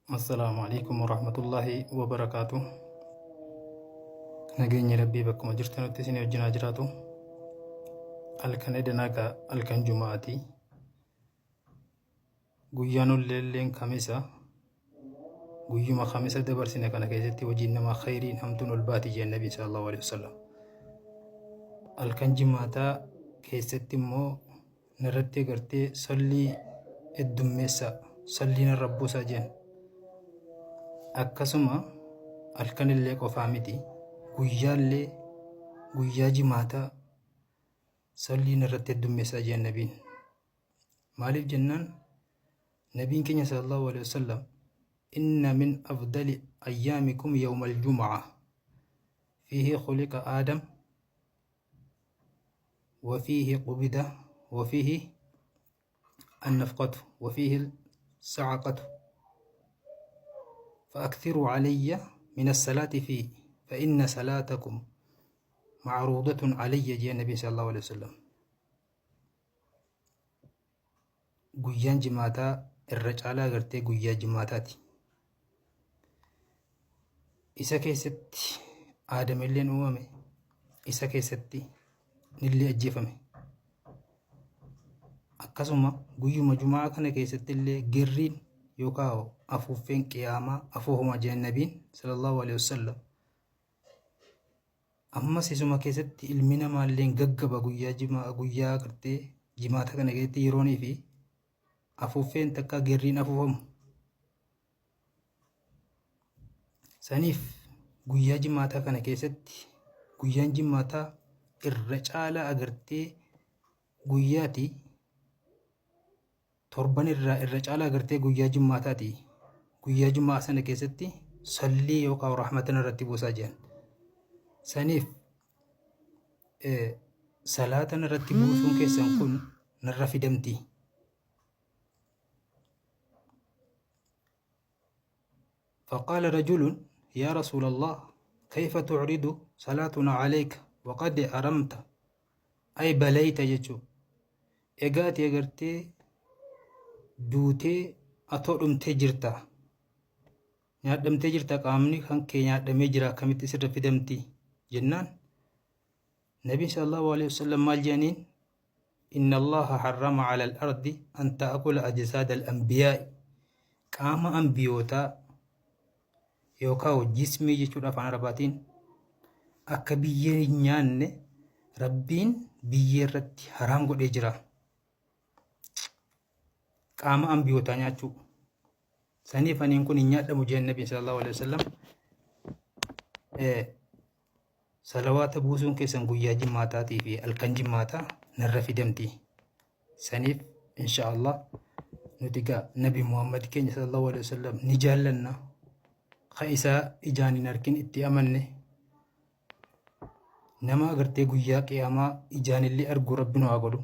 السلام عليكم ورحمة الله وبركاته. نجيني ربي بكم أجرتنا تسيني وجنا جراتو. الكن إدناك الكن جماعتي. قيانو الليلين خميسة. قيوم خميسة دبر سنة كان كيستي وجينا ما خيرين همتون الباتي جي النبي صلى الله عليه وسلم. الكن جماعتا كيستي مو نرتي قرتي صلي الدميسة صلينا الربو ساجين. akkasuma halkanillee qofaa miti guyyaallee guyyaa jimaataa salliin irratti heddummeessaa jeen nabiin maaliif jennaan nabiin keenya sallallahu alaihi wasallam inna min afdali ayyaamikum yawma aljum'a fihi khuliqa adam wa fihi qubida wa fihi annafqatu wa fihi sa'aqatu فأكثروا علي من الصلاة فيه فإن صلاتكم معروضة علي جاء النبي صلى الله عليه وسلم. قيان جماتا الرجالة غرتي قيان جماتاتي إسا كيست آدم اللي نوامي إسا كيستي نلي أجيفمي أكسما قيوم جماعة كان كيست اللي قرين يوكاو أفوفين قياما أفوهما جاء النبي صلى الله عليه وسلم. أما سيسوما كيست المنا مالين ققبا قويا كرتي جماعتا كان جيتي يروني في أفوفين تكا قرين أفوهم سنيف قويا جماعتا كان كيست قويا جماعتا الرجالة أغرتي قوياتي torban irra caalaa gartee guyyaa jimmaataati. Guyyaa jimmaa sana keessatti sallii yookaan rahmatan irratti buusaa jiran. Saniif salaatan irratti buusuun keessan kun narra fidamti. فقال رجل يا رسول الله كيف تعرض صلاتنا عليك وقد أرمت أي بليت يجو إيجات يغرتي duutee atoo dhumtee jirta nyaadhamtee jirta qaamni kan kee nyaadhamee jira akkamitti sirra fidamti jennaan nabiin sallallahu alaihi wasallam maal jedhaniin inna allaha harrama ala al-ardi an ta'kula ajsaad al-anbiyaa qaama anbiyootaa yookaan jismii jechuudha afaan arabaatiin akka biyyee hin nyaanne rabbiin biyyee irratti haraam godhee jira. qaama anbiyootaa nyaachuu saniif aniin kun hin nyaadhamu jeen nabiin sallallahu alaihi wasallam. Salawaata buusuun keessan guyyaa jimaataatii fi halkan jimaataa narra fidamti. Saniif inshaallah nuti gaa nabi Muhammad keenya sallallahu alaihi wasallam ni jaallanna ka isaa ijaan hin arkin itti amanne nama agartee guyyaa qiyaamaa ijaan illee argu rabbi nu haa godhu.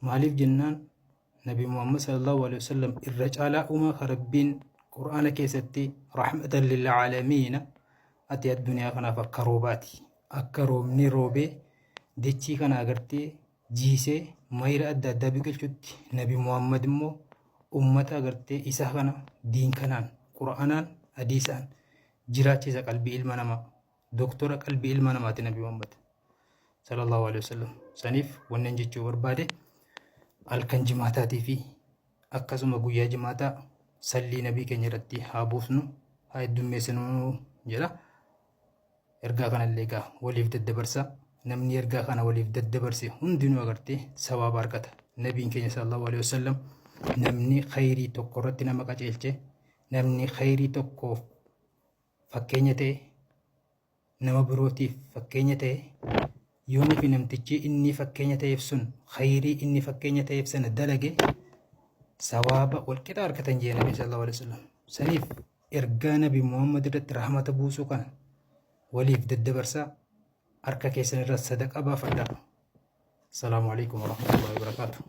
maaliif jennaan nabi Muhammad sallallahu alaihi wasallam irra caalaa uumaa ka rabbiin qur'aana keessatti rahmatan lil aalamiin ati addunyaa kanaaf akka roobaati akka roobni roobee dachii kana agartee jiisee mayra adda addaa biqilchutti nabi Muhammad immoo ummata agartee isa kana diin kanaan qur'aanaan hadiisaan jiraachisa qalbii ilma namaa doktora qalbii ilma namaati nabi Muhammad sallallahu alaihi wasallam. Saniif wannan jechuu barbaade halkan jimaataatii fi akkasuma guyyaa jimaataa sallii nabii keenya irratti haa buufnu haa heddummeessinu jedha. Ergaa kanallee egaa waliif daddabarsa namni ergaa kana waliif daddabarse hundinuu agartee sawaaba argata. Nabiin keenya sallallahu alaihi wasallam namni khayrii tokko irratti nama qajeelche namni khayrii tokkoof fakkeenya ta'e nama birootiif fakkeenya ta'e yoonni fi namtichi inni fakkeenya ta'eef sun khayrii inni fakkeenya ta'eef sana dalage sawaaba walqixa argatan jee nabi sallallahu alaihi wasallam. Saniif ergaa nabi Muhammad irratti rahmata buusuu kana waliif daddabarsaa harka keessan irratti sadaqa baafadhaa. Assalaamu alaikum warahmatullahi wabarakatuh.